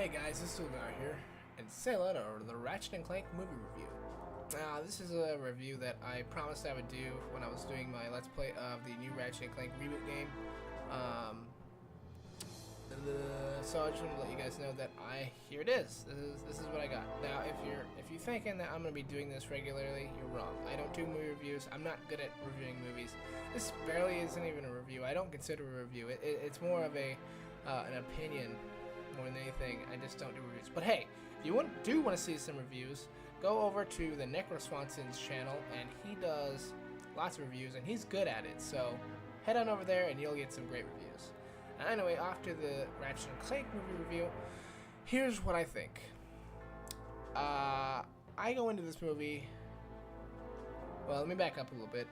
Hey guys, this is Lugar here, and say hello to the Ratchet and Clank movie review. Now, this is a review that I promised I would do when I was doing my Let's Play of the new Ratchet and Clank Reboot game. So I just want to let you guys know that here it is. This is what I got. Now, if you're thinking that I'm going to be doing this regularly, you're wrong. I don't do movie reviews. I'm not good at reviewing movies. This barely isn't even a review. I don't consider a review. It's more of an opinion. More than anything, I just don't do reviews. But hey, if you do want to see some reviews, go over to the Necro Swanson's channel, and he does lots of reviews, and he's good at it. So head on over there, and you'll get some great reviews. Anyway, after the Ratchet and Clank movie review, here's what I think. I go into this movie. Well, let me back up a little bit.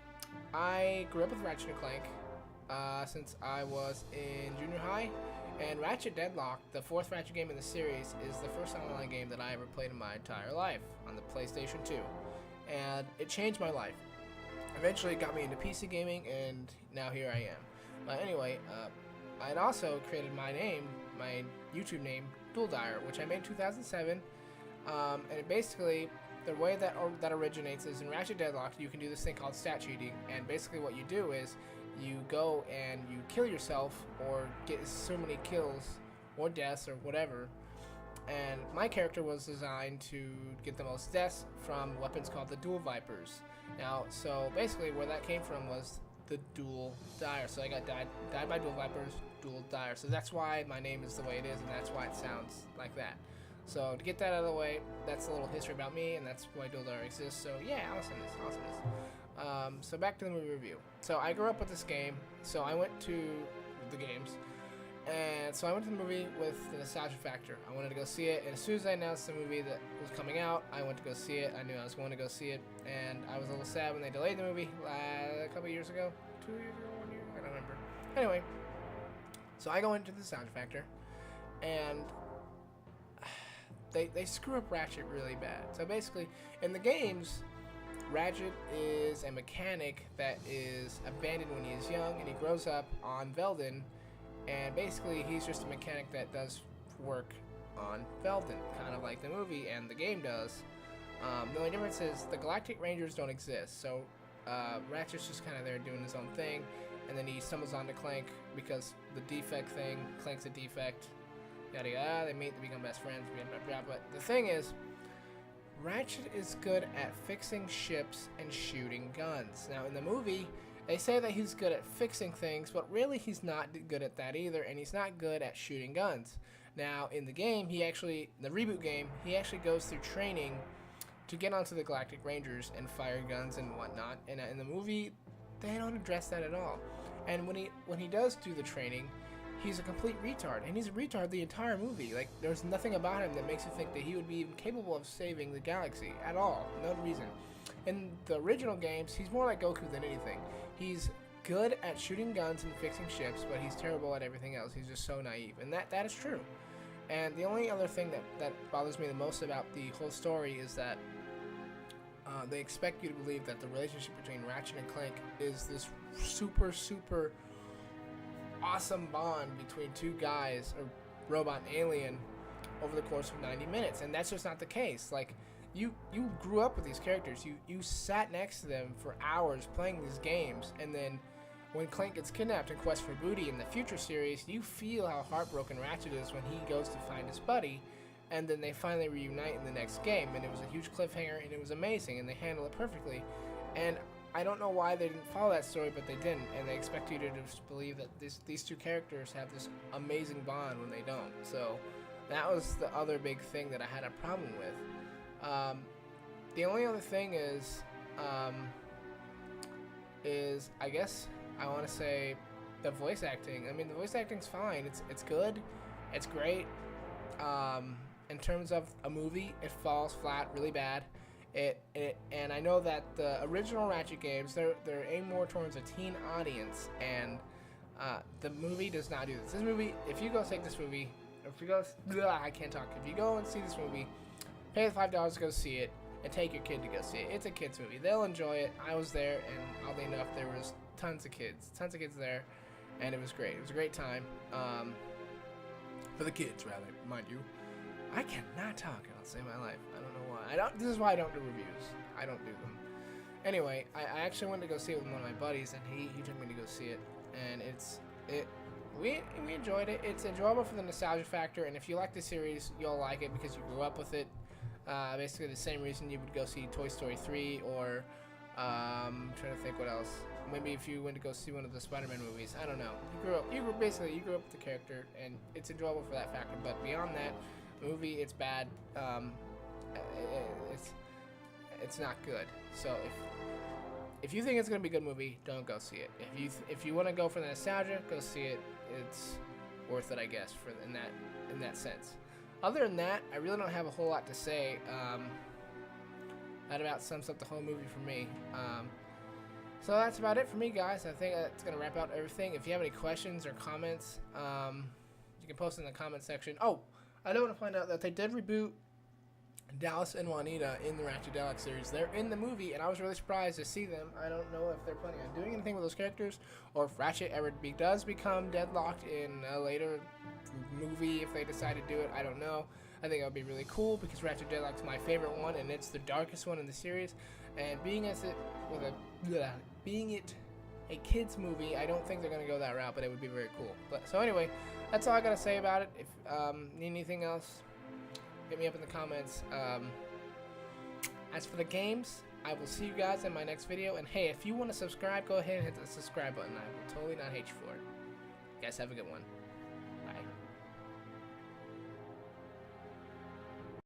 I grew up with Ratchet and Clank since I was in junior high. And Ratchet Deadlock, the fourth Ratchet game in the series, is the first online game that I ever played in my entire life on the PlayStation 2. And it changed my life. Eventually it got me into PC gaming, and now here I am. Anyway, I'd also created my YouTube name, Dual Dyer, which I made in 2007. And it basically, the way that originates is in Ratchet Deadlock, you can do this thing called stat cheating. And basically what you do is, you go and you kill yourself or get so many kills or deaths or whatever, and my character was designed to get the most deaths from weapons called the Dual Vipers. Now, so basically where that came from was the Dual Dyer. So I got died by Dual Vipers, Dual Dyer. So that's why my name is the way it is, and that's why it sounds like that. So to get that out of the way, that's a little history about me, and that's why Dual Dyer exists. So yeah, awesomeness. So back to the movie review. So I grew up with this game, so I went to the games, and so I went to the movie with the nostalgia factor. I wanted to go see it, and as soon as I announced the movie that was coming out, I went to go see it. I knew I was going to go see it, and I was a little sad when they delayed the movie a couple years ago, 2 years ago, 1 year, I don't remember. Anyway, so I go into the nostalgia factor, and they screw up Ratchet really bad. So basically, in the games, Ratchet is a mechanic that is abandoned when he is young, and he grows up on Veldin, and basically he's just a mechanic that does work on Veldin, kind of like the movie and the game does. The only difference is the Galactic Rangers don't exist, so Ratchet's just kind of there doing his own thing, and then he stumbles onto Clank because the defect thing, Clank's a defect, yada yada, they meet, they become best friends, but the thing is, Ratchet is good at fixing ships and shooting guns. Now, in the movie, they say that he's good at fixing things, but really he's not good at that either, and he's not good at shooting guns. Now, in the game, the reboot game, he actually goes through training to get onto the Galactic Rangers and fire guns and whatnot, and in the movie, they don't address that at all. And when he does do the training, he's a complete retard, and he's a retard the entire movie. Like, there's nothing about him that makes you think that he would be even capable of saving the galaxy at all. No reason. In the original games, he's more like Goku than anything. He's good at shooting guns and fixing ships, but he's terrible at everything else. He's just so naive, and that is true. And the only other thing that bothers me the most about the whole story is that they expect you to believe that the relationship between Ratchet and Clank is this super awesome bond between two guys, a robot and alien, over the course of 90 minutes, and that's just not the case. Like, you grew up with these characters, you sat next to them for hours playing these games, and then when Clank gets kidnapped in Quest for Booty in the future series, you feel how heartbroken Ratchet is when he goes to find his buddy, and then they finally reunite in the next game, and it was a huge cliffhanger, and it was amazing, and they handle it perfectly. And I don't know why they didn't follow that story, but they didn't, and they expect you to just believe that these two characters have this amazing bond when they don't. So that was the other big thing that I had a problem with. The only other thing is I guess I want to say the voice acting. I mean, the voice acting's fine. It's good. It's great. In terms of a movie, it falls flat really bad. And I know that the original Ratchet games, they're aimed more towards a teen audience, and the movie does not do this. This movie, if you go take this movie, if you go, I can't talk. If you go and see this movie, pay the $5 to go see it, and take your kid to go see it. It's a kids movie. They'll enjoy it. I was there, and oddly enough, there was tons of kids there, and it was great. It was a great time for the kids, rather, mind you. I cannot talk, and I'll save my life. I don't know why. This is why I don't do reviews. I don't do them. Anyway, I actually went to go see it with one of my buddies, and he took me to go see it, and we enjoyed it. It's enjoyable for the nostalgia factor, and if you like the series, you'll like it because you grew up with it. Basically the same reason you would go see Toy Story 3 or I'm trying to think what else. Maybe if you went to go see one of the Spider-Man movies. I don't know. You grew up with the character, and it's enjoyable for that factor. But beyond that, the movie, it's bad. It's not good. So if you think it's gonna be a good movie, don't go see it. If you want to go for the nostalgia, go see it. It's worth it, I guess, in that sense. Other than that, I really don't have a whole lot to say. That about sums up the whole movie for me. So that's about it for me, guys. I think that's gonna wrap out everything. If you have any questions or comments, you can post in the comment section. Oh, I do want to find out that they did reboot Dallas and Juanita in the Ratchet Deluxe series. They're in the movie, and I was really surprised to see them. I don't know if they're planning on doing anything with those characters, or if Ratchet ever does become deadlocked in a later movie if they decide to do it. I don't know. I think it would be really cool because Ratchet Deluxe is my favorite one, and it's the darkest one in the series. And being it a kids movie, I don't think they're gonna go that route, but it would be very cool. But so anyway, that's all I gotta say about it. If need anything else, hit me up in the comments. As for the games, I will see you guys in my next video. And hey, if you want to subscribe, go ahead and hit the subscribe button. I will totally not hate you for it. You guys have a good one.